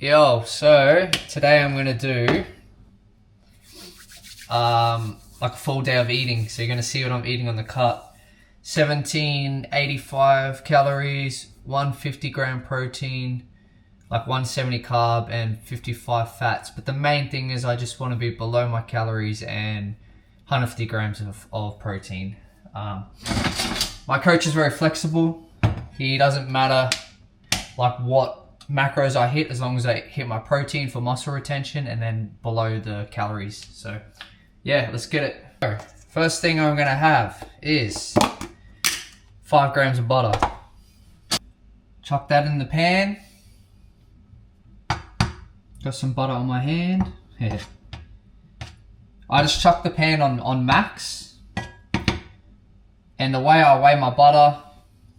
Yo, so today I'm gonna do like a full day of eating. So you're gonna see what I'm eating on the cut. 1785 calories, 150 gram protein, like 170 carb and 55 fats. But the main thing is I just want to be below my calories and 150 grams of protein. My coach is very flexible. He doesn't matter like what macros I hit, as long as I hit my protein for muscle retention and then below the calories. So yeah, let's get it. First thing I'm gonna have is 5 grams of butter. Chuck that in the pan. Got some butter on my hand. Here. I just chuck the pan on max. And the way I weigh my butter,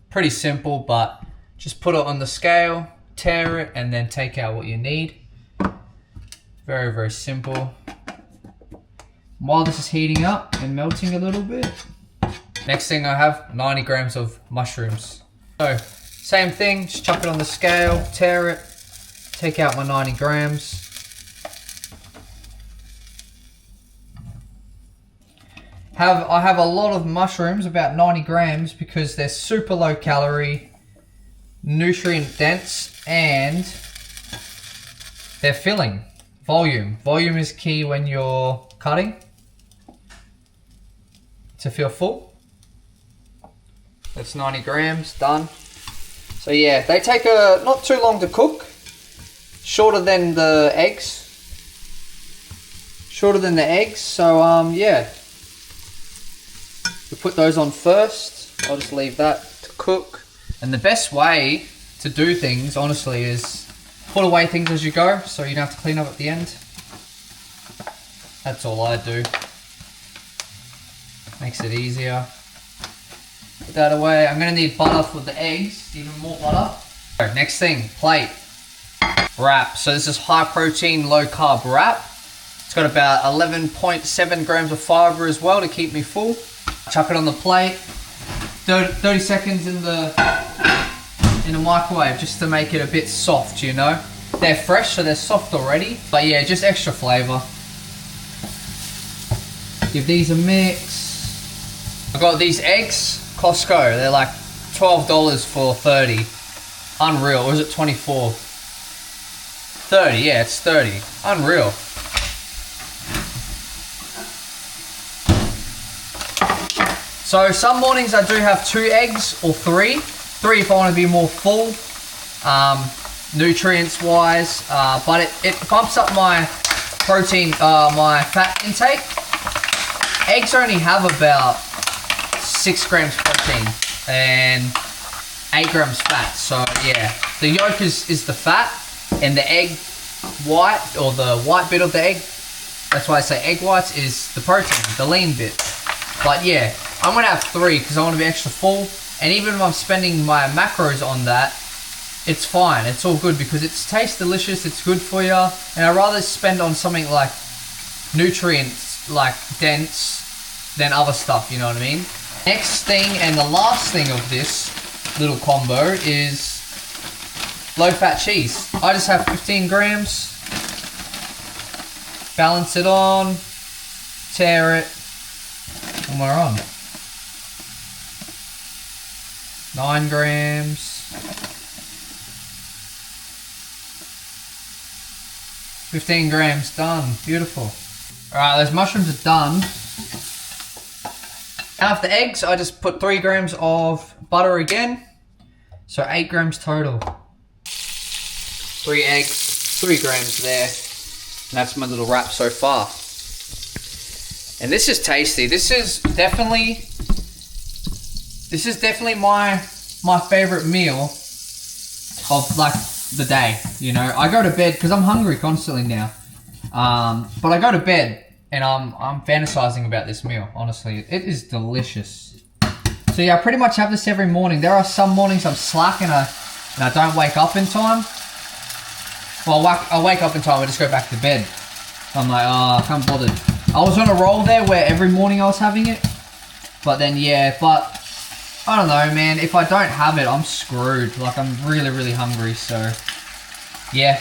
pretty simple, but just put it on the scale, tear it, and then take out what you need. Very, very simple. While this is heating up and melting a little bit, next thing I have 90 grams of mushrooms. So, same thing, just chuck it on the scale, tear it, take out my 90 grams. I have a lot of mushrooms, about 90 grams, because they're super low calorie, nutrient dense, and they're filling. Volume is key when you're cutting to feel full. That's 90 grams done. So yeah, they take not too long to cook, shorter than the eggs. So yeah, we put those on first. I'll just leave that to cook. And the best way to do things, honestly, is put away things as you go, so you don't have to clean up at the end. That's all I do. Makes it easier. Put that away. I'm gonna need butter for the eggs, even more butter. Next thing, plate. Wrap. So this is high protein, low carb wrap. It's got about 11.7 grams of fiber as well to keep me full. Chuck it on the plate. 30 seconds in the microwave just to make it a bit soft, you know. They're fresh, so they're soft already. But yeah, just extra flavor. Give these a mix. I got these eggs, Costco. They're like $12 for 30. Unreal. Or is it 24? 30, yeah, it's 30. Unreal. So some mornings I do have 2 eggs or 3. 3 if I want to be more full, nutrients wise, but it bumps up my protein, my fat intake. Eggs only have about 6 grams protein and 8 grams fat. So yeah, the yolk is the fat, and the egg white, or the white bit of the egg, that's why I say egg whites, is the protein, the lean bit. But yeah, I'm gonna have 3 because I want to be extra full. And even if I'm spending my macros on that, it's fine. It's all good because it tastes delicious. It's good for you. And I'd rather spend on something like nutrients, like dense, than other stuff, you know what I mean? Next thing and the last thing of this little combo is low fat cheese. I just have 15 grams. Balance it on, tear it, and we're on. 9 grams. 15 grams, done. Beautiful. Alright, those mushrooms are done. After eggs, I just put 3 grams of butter again. So 8 grams total. 3 eggs, 3 grams there. And that's my little wrap so far. And this is tasty. This is definitely my favorite meal of like the day. You know, I go to bed because I'm hungry constantly now. But I go to bed and I'm fantasizing about this meal. Honestly, it is delicious. So yeah, I pretty much have this every morning. There are some mornings I'm slacking and I don't wake up in time. Well, I wake up in time. I just go back to bed. I'm like, oh, I can't bother. I was on a roll there where every morning I was having it. But then yeah, but I don't know, man. If I don't have it, I'm screwed. Like, I'm really, really hungry. So, yeah.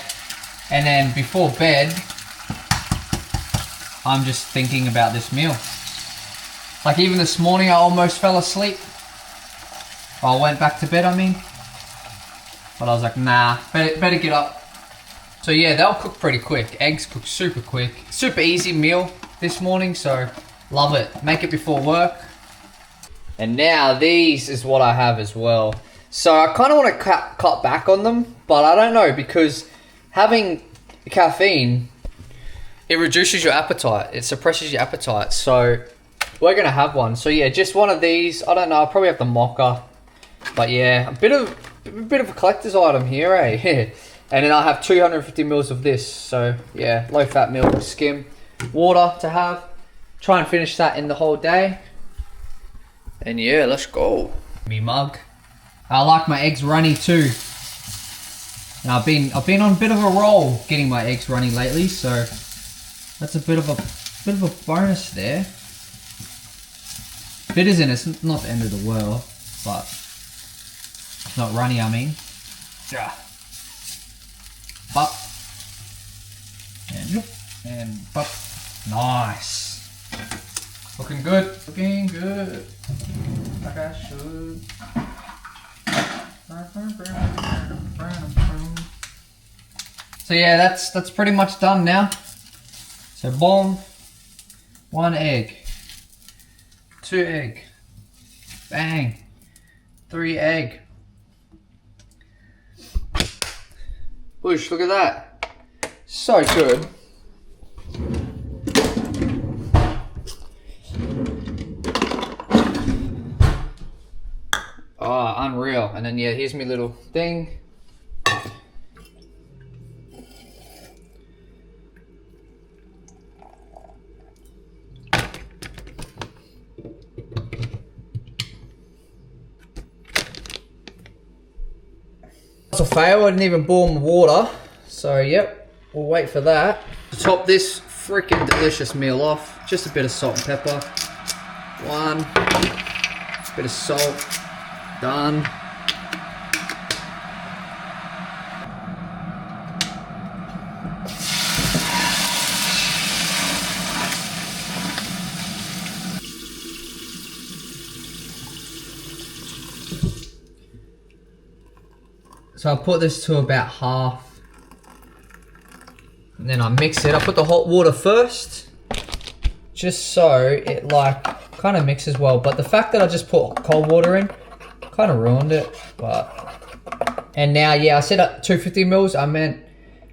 And then before bed, I'm just thinking about this meal. Like even this morning, I almost fell asleep. I went back to bed, I mean. But I was like, nah, better get up. So yeah, they'll cook pretty quick. Eggs cook super quick. Super easy meal this morning, so love it. Make it before work. And now these is what I have as well. So I kind of want to cut back on them, but I don't know, because having caffeine, it reduces your appetite. It suppresses your appetite. So we're going to have one. So yeah, just one of these. I don't know, I'll probably have the mocha. But yeah, a bit of a collector's item here, eh? And then I'll have 250 mils of this. So yeah, low fat milk, skim, water to have. Try and finish that in the whole day. And yeah, let's go. Me mug. I like my eggs runny too. And I've been on a bit of a roll getting my eggs runny lately, so that's a bit of a bonus there. If it isn't, it's not the end of the world, but it's not runny, I mean. Yeah. But and but nice. Looking good. Looking good. Like I should. So yeah, that's pretty much done now. So boom, 1 egg, 2 egg, bang, 3 egg. Whoosh, look at that. So good. Oh, unreal. And then yeah, here's my little thing. It's a fail, I didn't even boil my water. So yep, we'll wait for that. To top this freaking delicious meal off, just a bit of salt and pepper. 1 bit of salt. Done. So I'll put this to about half. And then I mix it. I put the hot water first, just so it like kind of mixes well. But the fact that I just put cold water in kind of ruined it. But and now yeah, I said 250 mils, I meant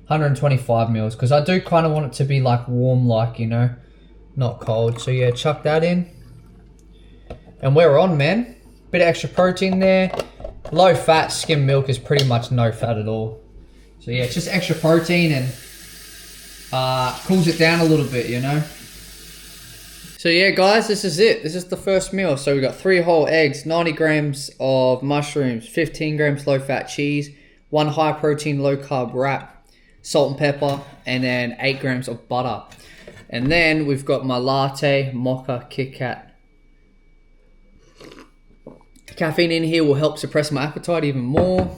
125 mils, because I do kind of want it to be like warm, like, you know, not cold. So yeah, chuck that in. And we're on, man. Bit of extra protein there. Low fat skim milk is pretty much no fat at all. So yeah, it's just extra protein and cools it down a little bit, you know. So yeah, guys, this is it. This is the first meal. So we got 3 whole eggs, 90 grams of mushrooms, 15 grams low fat cheese, 1 high protein low carb wrap, salt and pepper, and then 8 grams of butter. And then we've got my latte, mocha, Kit Kat. Caffeine in here will help suppress my appetite even more.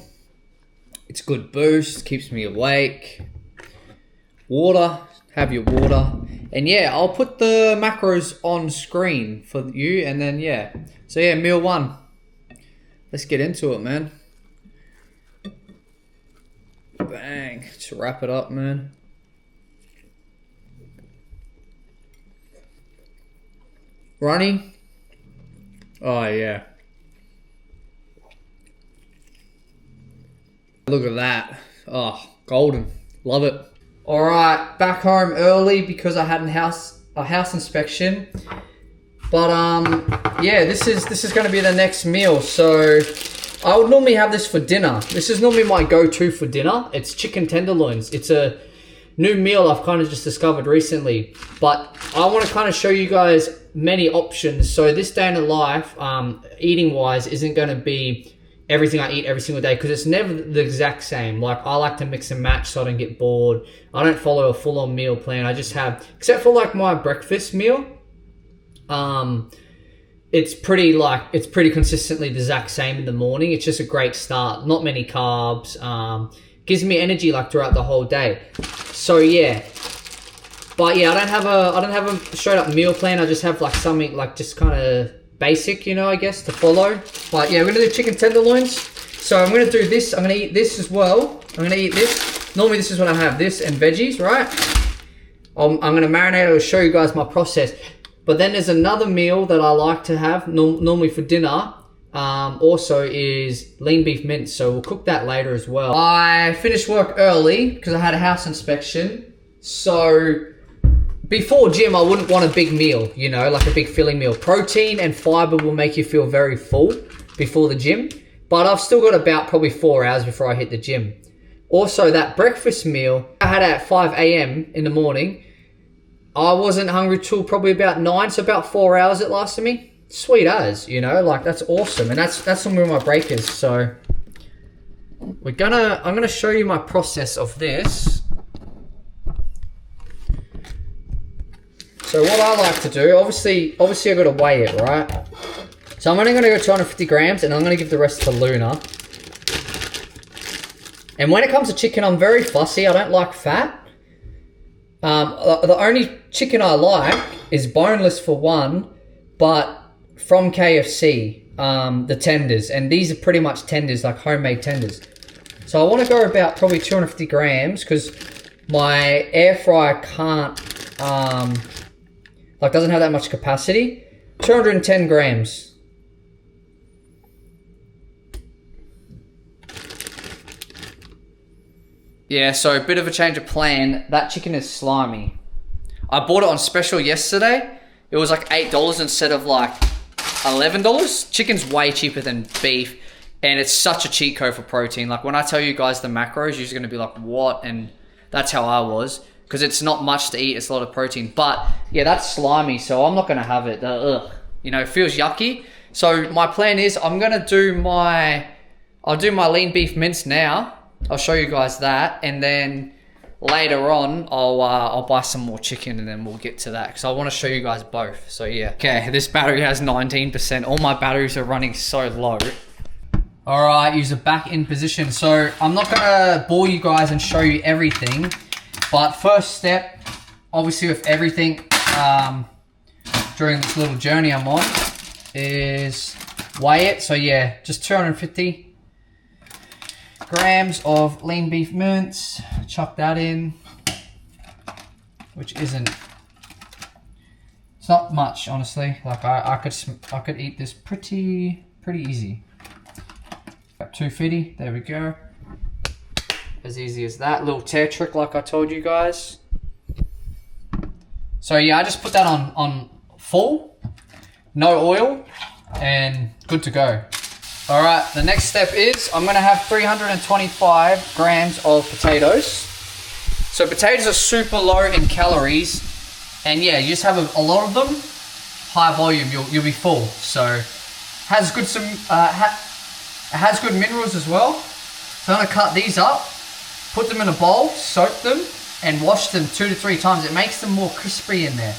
It's a good boost, keeps me awake. Water, have your water. And yeah, I'll put the macros on screen for you, and then yeah. So yeah, meal 1. Let's get into it, man. Bang, just wrap it up, man. Runny? Oh yeah. Look at that. Oh, golden. Love it. All right, back home early because I had a house inspection. But yeah, this is going to be the next meal. So I would normally have this for dinner. This is normally my go-to for dinner. It's chicken tenderloins. It's a new meal I've kind of just discovered recently. But I want to kind of show you guys many options. So this day in the life, eating-wise, isn't going to be everything I eat every single day, because it's never the exact same. Like, I like to mix and match so I don't get bored. I don't follow a full-on meal plan. I just have, except for like my breakfast meal, it's pretty consistently the exact same in the morning. It's just a great start. Not many carbs. gives me energy like throughout the whole day. So yeah. But yeah, I don't have a straight up meal plan. I just have like something like just kind of basic, you know, I guess, to follow. But yeah, we're gonna do chicken tenderloins. So I'm gonna do this. I'm gonna eat this as well. I'm gonna eat this. Normally this is when I have this and veggies, right? I'm gonna marinate it. I'll show you guys my process. But then there's another meal that I like to have normally for dinner. Also is lean beef mince. So we'll cook that later as well. I finished work early because I had a house inspection. So before gym, I wouldn't want a big meal, you know, like a big filling meal. Protein and fiber will make you feel very full before the gym. But I've still got about probably 4 hours before I hit the gym. Also, that breakfast meal I had at 5 a.m. in the morning, I wasn't hungry till probably about 9, so about 4 hours it lasted me. Sweet as, you know, like that's awesome. And that's some of my breakers. So I'm gonna show you my process of this. So what I like to do, obviously I gotta weigh it, right? So I'm only gonna go 250 grams and I'm gonna give the rest to Luna. And when it comes to chicken, I'm very fussy. I don't like fat. The only chicken I like is boneless for one, but from KFC, the tenders. And these are pretty much tenders, like homemade tenders. So I want to go about probably 250 grams because my air fryer can't, doesn't have that much capacity. 210 grams. Yeah, so a bit of a change of plan. That chicken is slimy. I bought it on special yesterday. It was like $8 instead of like $11. Chicken's way cheaper than beef. And it's such a cheat code for protein. Like when I tell you guys the macros, you're going to be like, what? And that's how I was. Because it's not much to eat. It's a lot of protein. But yeah, that's slimy. So I'm not going to have it. Ugh. You know, it feels yucky. So my plan is I'll do my lean beef mince now. I'll show you guys that, and then later on I'll buy some more chicken, and then we'll get to that because I want to show you guys both. So yeah. Okay, this battery has 19%. All my batteries are running so low. All right, use it back in position. So I'm not gonna bore you guys and show you everything, but first step, obviously with everything during this little journey I'm on, is weigh it. So yeah, just 250 grams of lean beef mince. Chuck that in, which isn't, it's not much, honestly. Like I could eat this pretty easy. Got 250, there we go. As easy as that. Little tear trick like I told you guys. So yeah, I just put that on full, no oil, and good to go. All right, the next step is I'm gonna have 325 grams of potatoes. So potatoes are super low in calories, and yeah, you just have a lot of them, high volume, you'll be full. So has good has good minerals as well. So I'm gonna cut these up, put them in a bowl, soak them, and wash them 2 to 3 times. It makes them more crispy in there.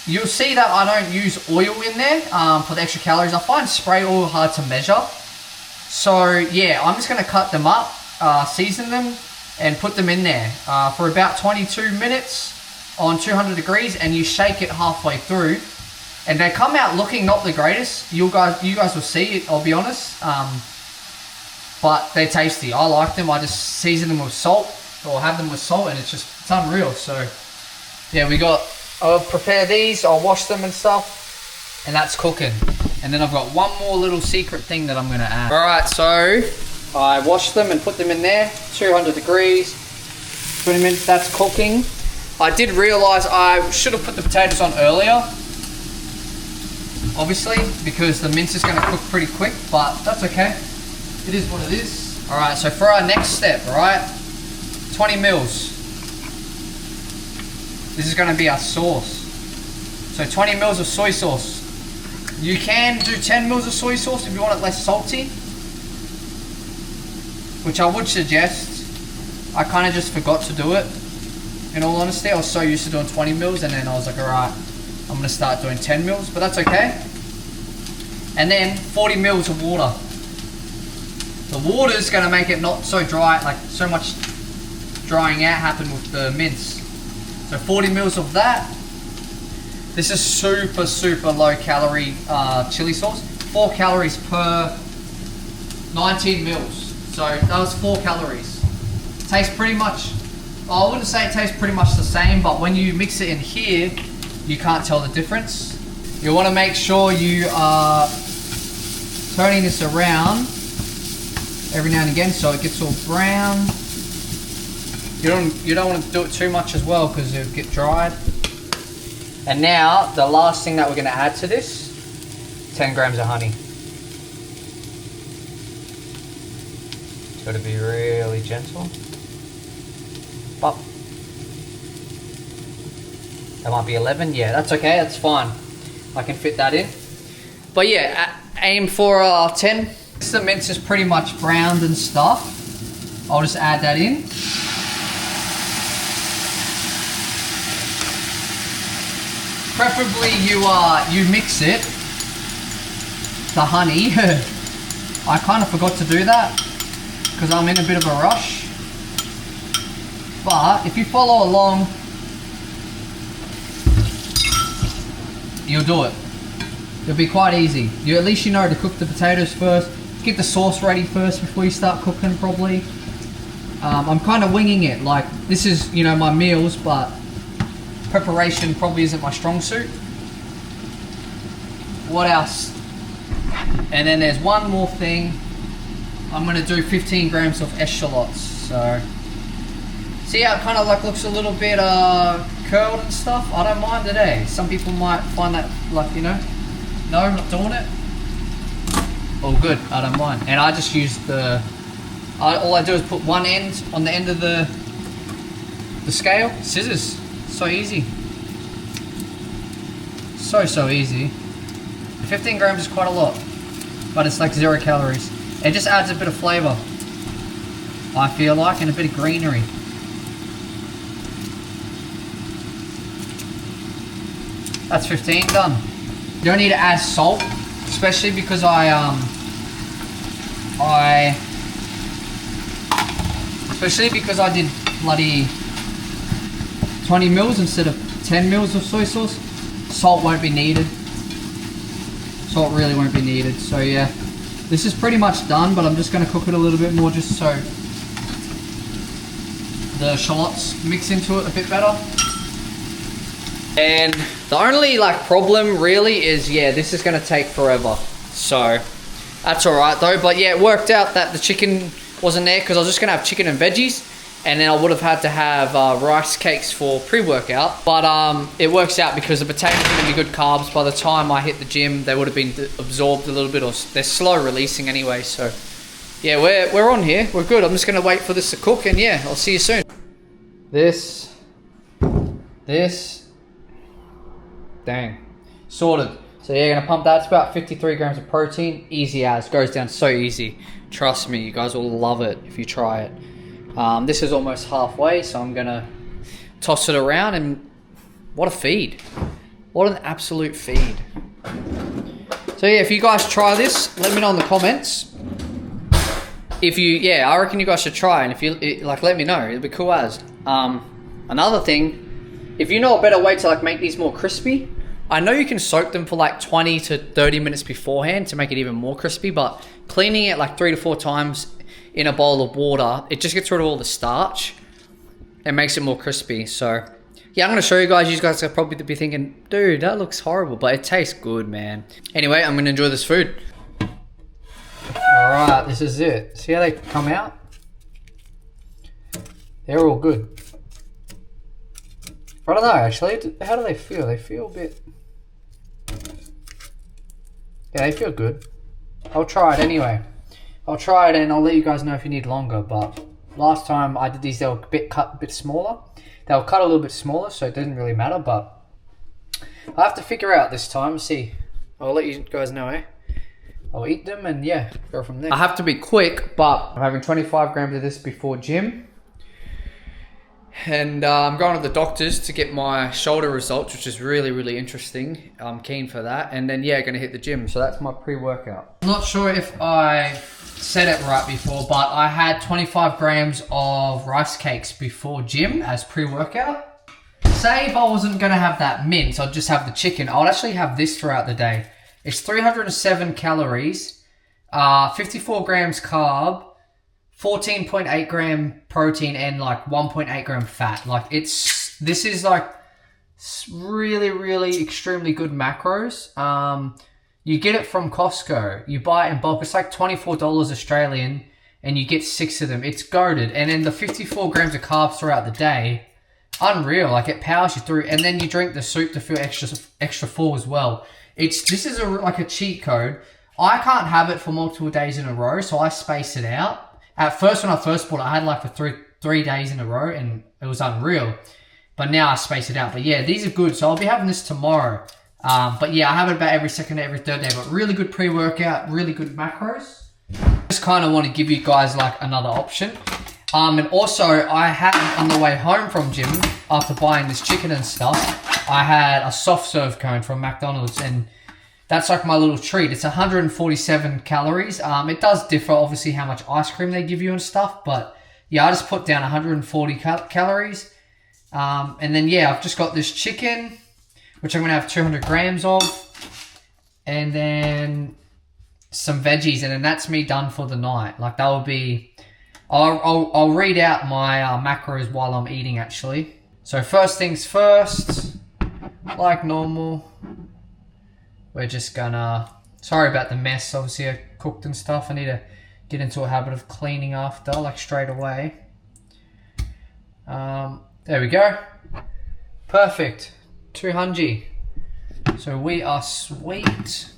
You'll see that I don't use oil in there for the extra calories. I find spray oil hard to measure. So yeah, I'm just gonna cut them up, season them, and put them in there for about 22 minutes on 200 degrees, and you shake it halfway through. And they come out looking not the greatest. You guys will see it, I'll be honest. But they're tasty. I like them. I just season them with salt, or have them with salt, and it's unreal. So yeah, I'll prepare these, I'll wash them and stuff, and that's cooking. And then I've got one more little secret thing that I'm gonna add. All right, so I washed them and put them in there, 200 degrees, 20 minutes, that's cooking. I did realize I should have put the potatoes on earlier, obviously, because the mince is gonna cook pretty quick, but that's okay. It is what it is. All right, so for our next step, all right, 20 mils. This is going to be our sauce. So 20 mils of soy sauce. You can do 10 mils of soy sauce if you want it less salty, which I would suggest. I kind of just forgot to do it. In all honesty, I was so used to doing 20 mils, and then I was like, all right, I'm going to start doing 10 mils, but that's okay. And then 40 mils of water. The water's gonna make it not so dry, like so much drying out happen with the mince. So 40 mils of that. This is super, super low calorie chili sauce. 4 calories per 19 mils. So that was 4 calories. Tastes pretty much, I wouldn't say it tastes pretty much the same, but when you mix it in here, you can't tell the difference. You want to make sure you are turning this around every now and again so it gets all brown. You don't want to do it too much as well because it'll get dried. And now the last thing that we're going to add to this, 10 grams of honey. It's got to be really gentle. Pop. That might be 11. Yeah, that's okay. That's fine. I can fit that in. But yeah, aim for 10. The mince is pretty much browned and stuff. I'll just add that in. Preferably you mix it, the honey. I kind of forgot to do that because I'm in a bit of a rush. But if you follow along, you'll do it. It'll be quite easy. At least you know to cook the potatoes first. Get the sauce ready first before you start cooking probably. I'm kind of winging it. Like this is, you know, my meals, but preparation probably isn't my strong suit. What else? And then there's one more thing. I'm gonna do 15 grams of eschalots. So see how it kind of like looks a little bit curled and stuff? I don't mind it, eh? Some people might find that like, you know, no, I'm not doing it. All good, I don't mind. And I just use the, all I do is put one end on the end of the scale, scissors. So easy. So easy. 15 grams is quite a lot, but it's like 0 calories. It just adds a bit of flavor, I feel like, and a bit of greenery. That's 15 done. You don't need to add salt, especially because especially because I did bloody 20 mils instead of 10 mils of soy sauce. Salt won't be needed. Salt really won't be needed. So yeah, this is pretty much done, but I'm just going to cook it a little bit more just so the shallots mix into it a bit better. And the only like problem really is, yeah, this is going to take forever. So that's all right though. But yeah, it worked out that the chicken wasn't there because I was just going to have chicken and veggies. And then I would have had to have rice cakes for pre-workout. But it works out because the potatoes are going to be good carbs. By the time I hit the gym, they would have been absorbed a little bit, or they're slow releasing anyway. So yeah, we're on here. We're good. I'm just going to wait for this to cook, and yeah, I'll see you soon. This. Dang. Sorted. So yeah, you're going to pump that. It's about 53 grams of protein. Easy as. Goes down so easy. Trust me, you guys will love it if you try it. This is almost halfway, so I'm gonna toss it around, and what a feed. What an absolute feed. So yeah, if you guys try this, let me know in the comments. If you, yeah, I reckon you guys should try, and if you, like, let me know, it'd be cool as. Another thing, if you know a better way to like make these more crispy, I know you can soak them for like 20 to 30 minutes beforehand to make it even more crispy, but cleaning it like 3 to 4 times in a bowl of water, it just gets rid of all the starch and makes it more crispy. So yeah, I'm going to show you guys. You guys are probably be thinking, dude, that looks horrible, but it tastes good, man. Anyway, I'm going to enjoy this food. All right, this is it. See how they come out? They're all good. I don't know, actually. How do they feel? They feel a bit... Yeah, they feel good. I'll try it anyway. I'll try it and I'll let you guys know if you need longer, but last time I did these, they were cut a bit smaller. They were cut a little bit smaller, so it didn't really matter, but I have to figure out this time, see. I'll let you guys know, eh? I'll eat them and yeah, go from there. I have to be quick, but I'm having 25 grams of this before gym. and I'm going to the doctors to get my shoulder results, which is really, really interesting. I'm keen for that. And then, yeah, going to hit the gym. So that's my pre-workout. I'm not sure if I said it right before, but I had 25 grams of rice cakes before gym as pre-workout. Say if I wasn't going to have that mince, I'd just have the chicken. I would actually have this throughout the day. It's 307 calories, 54 grams carb, 14.8 gram protein, and like 1.8 gram fat. Like this is like really, really extremely good macros. You get it from Costco. You buy it in bulk. It's like $24 Australian, and you get 6 of them. It's goated. And then the 54 grams of carbs throughout the day, unreal. Like it powers you through. And then you drink the soup to feel extra full as well. This is like a cheat code. I can't have it for multiple days in a row, so I space it out. At first, when I first bought it, I had like for three days in a row, and it was unreal. But now I space it out. But yeah, these are good. So I'll be having this tomorrow. But yeah, I have it about every second, every third day. But really good pre-workout, really good macros. Just kind of want to give you guys like another option. And also, I had on the way home from gym, after buying this chicken and stuff, I had a soft serve cone from McDonald's, and that's like my little treat. It's 147 calories. It does differ, obviously, how much ice cream they give you and stuff. But yeah, I just put down 140 calories. And then yeah, I've just got this chicken, which I'm going to have 200 grams of. And then some veggies, and then that's me done for the night. Like that will be... I'll read out my macros while I'm eating, actually. So first things first, like normal, we're just gonna... Sorry about the mess, obviously I cooked and stuff. I need to get into a habit of cleaning after, like straight away. There we go. Perfect. 200. So we are sweet.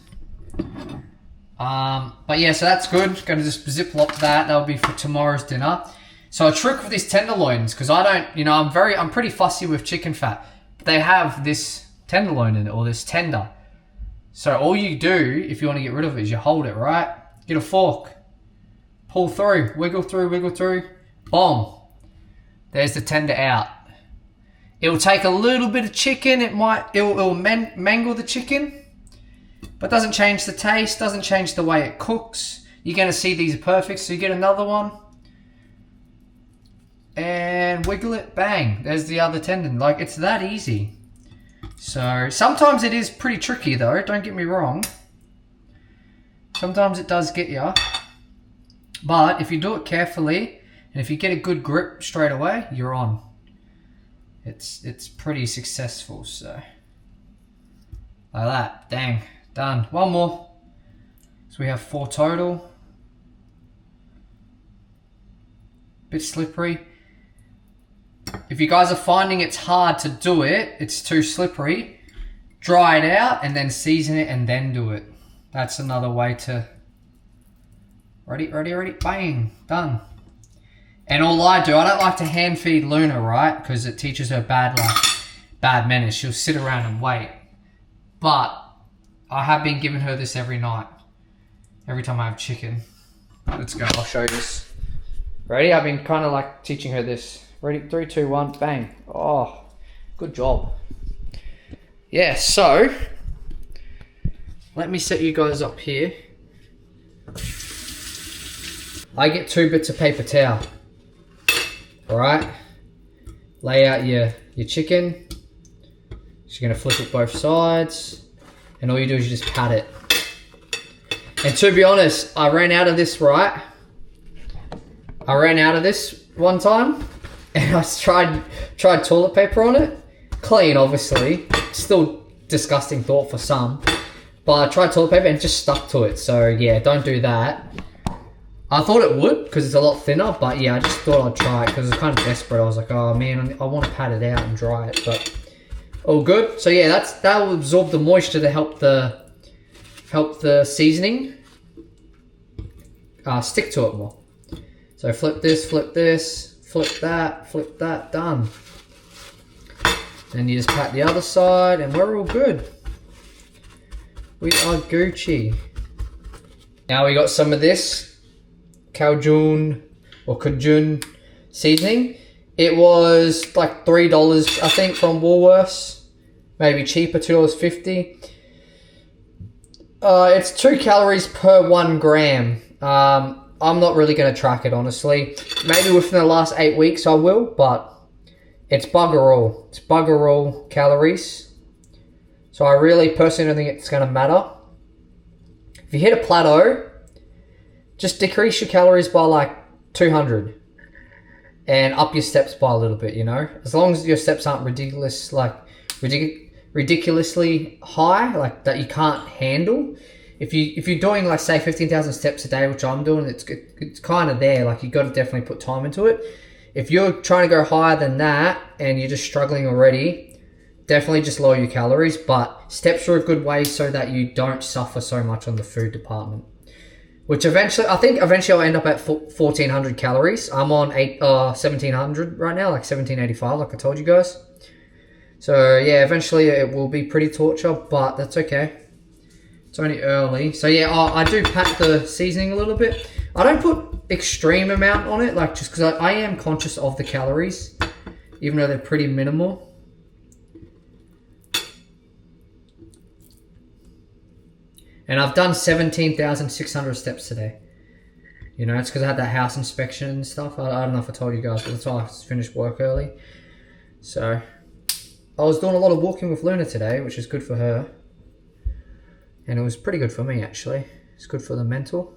But yeah, so that's good. Gonna just ziploc that. That'll be for tomorrow's dinner. So a trick with these tenderloins, because I don't, I'm pretty fussy with chicken fat. They have this tenderloin in it, or this tender. So all you do, if you want to get rid of it, is you hold it, right? Get a fork. Pull through. Wiggle through, wiggle through. Boom. There's the tender out. It'll take a little bit of chicken. It'll mangle the chicken. But doesn't change the taste, doesn't change the way it cooks. You're going to see these are perfect, so you get another one. And wiggle it, bang. There's the other tendon. Like, it's that easy. So, sometimes it is pretty tricky though, don't get me wrong. Sometimes it does get you. But if you do it carefully, and if you get a good grip straight away, you're on. It's pretty successful, so. Like that, dang. Done. One more. So we have 4 total. Bit slippery. If you guys are finding it's hard to do it, it's too slippery, dry it out and then season it and then do it. That's another way to... Ready, ready, ready, bang, done. And all I do, I don't like to hand feed Luna, right? Because it teaches her bad manners. She'll sit around and wait. But I have been giving her this every night. Every time I have chicken. Let's go, I'll show you this. Ready? I've been kind of like teaching her this. Ready? 3, 2, 1, bang. Oh, good job. Yeah, so let me set you guys up here. I get 2 bits of paper towel. Alright? Lay out your chicken. So you're going to flip it both sides. And all you do is you just pat it. And to be honest, I ran out of this, right? I ran out of this one time. And I tried toilet paper on it. Clean, obviously. Still disgusting thought for some. But I tried toilet paper and it just stuck to it. So yeah, don't do that. I thought it would because it's a lot thinner. But yeah, I just thought I'd try it because I was kind of desperate. I was like, oh man, I want to pat it out and dry it. But all good. So yeah, that will absorb the moisture to help the seasoning stick to it more. So flip this, flip that, done. Then you just pat the other side and we're all good. We are Gucci. Now we got some of this Cajun seasoning. It was like $3, I think, from Woolworths. Maybe cheaper, $2.50. It's 2 calories per 1 gram. I'm not really going to track it, honestly. Maybe within the last 8 weeks I will, but it's bugger all. It's bugger all calories. So I really personally don't think it's going to matter. If you hit a plateau, just decrease your calories by like 200 and up your steps by a little bit, you know? As long as your steps aren't ridiculously high, like that you can't handle. If you're doing like say 15,000 steps a day, which I'm doing, it's kind of there. Like you got to definitely put time into it. If you're trying to go higher than that and you're just struggling already, definitely just lower your calories. But steps are a good way so that you don't suffer so much on the food department. Which eventually, I think eventually I'll end up at 1,400 calories. I'm on 1,700 right now, like 1,785, like I told you guys. So yeah, eventually it will be pretty torture, but that's okay. It's only early. So yeah, I do pack the seasoning a little bit. I don't put extreme amount on it, like just because I am conscious of the calories, even though they're pretty minimal. And I've done 17,600 steps today. You know, it's because I had that house inspection and stuff. I don't know if I told you guys, but that's why I finished work early. So, I was doing a lot of walking with Luna today, which is good for her. And it was pretty good for me, actually. It's good for the mental.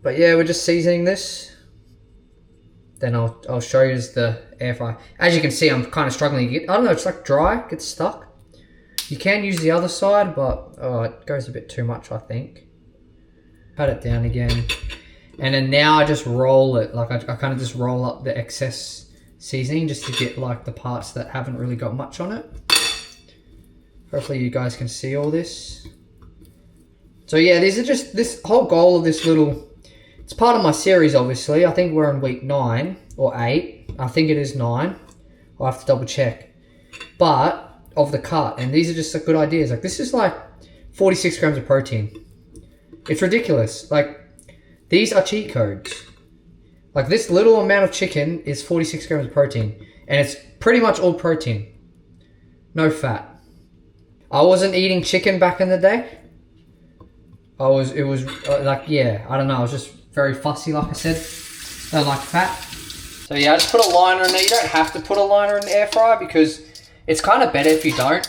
But yeah, we're just seasoning this. Then I'll show you the air fryer. As you can see, I'm kind of struggling to get, I don't know, it's like dry, gets stuck. You can use the other side, but it goes a bit too much, I think. Pat it down again. And then now I just roll it. Like I kind of just roll up the excess seasoning just to get like the parts that haven't really got much on it. Hopefully you guys can see all this. So yeah, these are just, this whole goal of this little, it's part of my series obviously. I think we're in week 9 or 8. I think it is 9. I'll have to double check. But of the cut, and these are just good ideas. Like this is like 46 grams of protein. It's ridiculous. Like these are cheat codes. Like this little amount of chicken is 46 grams of protein, and it's pretty much all protein, no fat. I wasn't eating chicken back in the day. It was like, yeah, I don't know, I was just very fussy, like I said. I don't like fat. So yeah, I just put a liner in there. You don't have to put a liner in the air fryer because it's kind of better if you don't,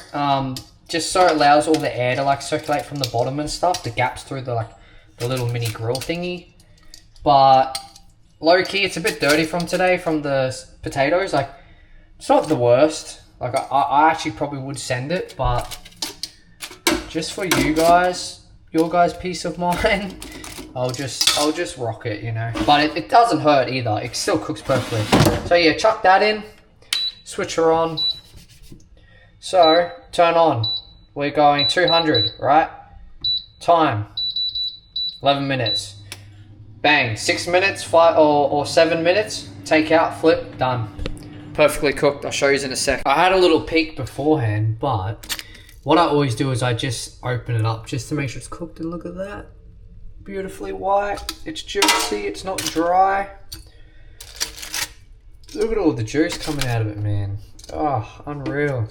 just so it allows all the air to like circulate from the bottom and stuff, the gaps through the little mini grill thingy. But low key, it's a bit dirty from today from the potatoes. Like, it's not the worst. Like, I actually probably would send it, but just for you guys, your guys' peace of mind, I'll just rock it, you know. But it doesn't hurt either. It still cooks perfectly. So yeah, chuck that in, switch her on. So, turn on. We're going 200, right? Time, 11 minutes. Bang, 6 minutes, 5 or 7 minutes. Take out, flip, done. Perfectly cooked. I'll show you in a sec. I had a little peek beforehand, but what I always do is I just open it up just to make sure it's cooked. And look at that. Beautifully white. It's juicy. It's not dry. Look at all the juice coming out of it, man. Oh, unreal.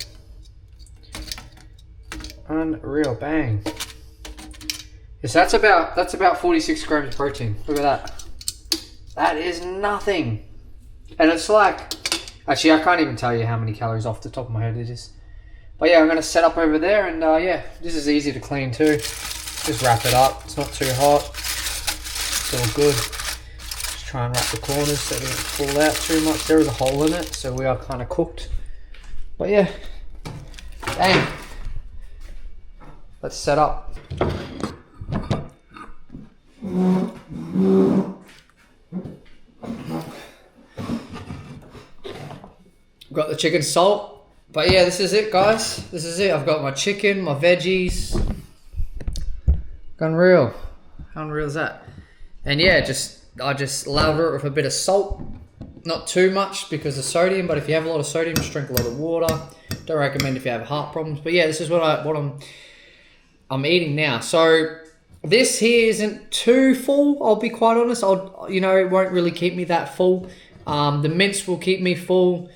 Unreal, bang. Yes, that's about 46 grams of protein. Look at that. That is nothing. And it's like, actually I can't even tell you how many calories off the top of my head it is. But yeah, I'm gonna set up over there, and yeah, this is easy to clean too. Just wrap it up. It's not too hot. It's all good. Just try and wrap the corners so it doesn't fall out too much. There is a hole in it, so we are kind of cooked. But yeah, dang. Let's set up. Got the chicken salt. But yeah, this is it, guys. This is it. I've got my chicken, my veggies. Unreal. How unreal is that? And yeah, I just lather it with a bit of salt. Not too much because of sodium, but if you have a lot of sodium, just drink a lot of water. Don't recommend if you have heart problems. But yeah, this is what I'm eating now. So This here isn't too full, I'll be quite honest. It won't really keep me that full. The mince will keep me full.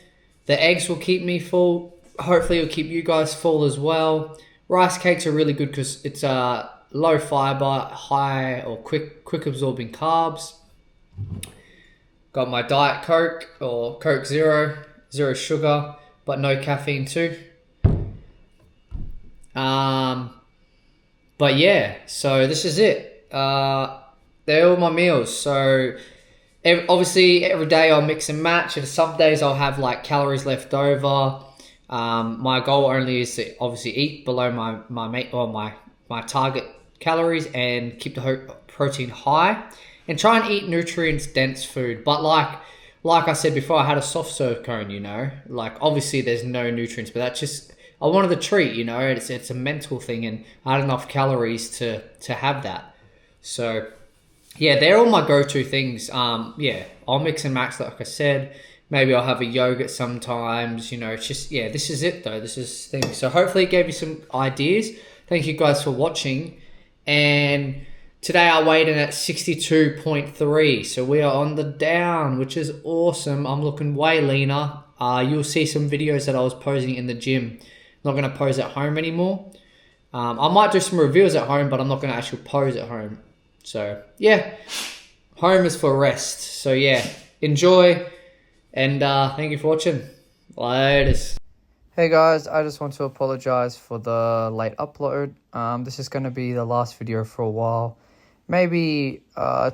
The eggs will keep me full. Hopefully it'll keep you guys full as well. Rice cakes are really good because it's low fiber, high or quick absorbing carbs. Got my Diet Coke or Coke Zero sugar, but no caffeine too. But yeah, so this is it. They're all my meals. So obviously every day I'll mix and match, and some days I'll have like calories left over. My goal only is to obviously eat below my target calories and keep the protein high, and try and eat nutrients dense food. But like I said before, I had a soft serve cone. Like obviously there's no nutrients, but that's just, I wanted the treat. It's a mental thing, and I had enough calories to have that. So yeah, they're all my go-to things. Yeah, I'll mix and match like I said. Maybe I'll have a yogurt sometimes. It's just, yeah, this is it though. This is things. So hopefully it gave you some ideas. Thank you guys for watching. And today I weighed in at 62.3. So we are on the down, which is awesome. I'm looking way leaner. You'll see some videos that I was posing in the gym. Not going to pose at home anymore. I might do some reviews at home, but I'm not going to actually pose at home. So yeah, home is for rest. So yeah, enjoy. And thank you for watching. Latest. Hey guys, I just want to apologize for the late upload. This is going to be the last video for a while. Maybe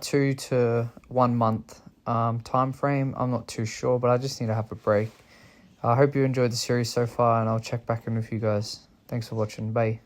2 to 1 month time frame. I'm not too sure, but I just need to have a break. I hope you enjoyed the series so far, and I'll check back in with you guys. Thanks for watching. Bye.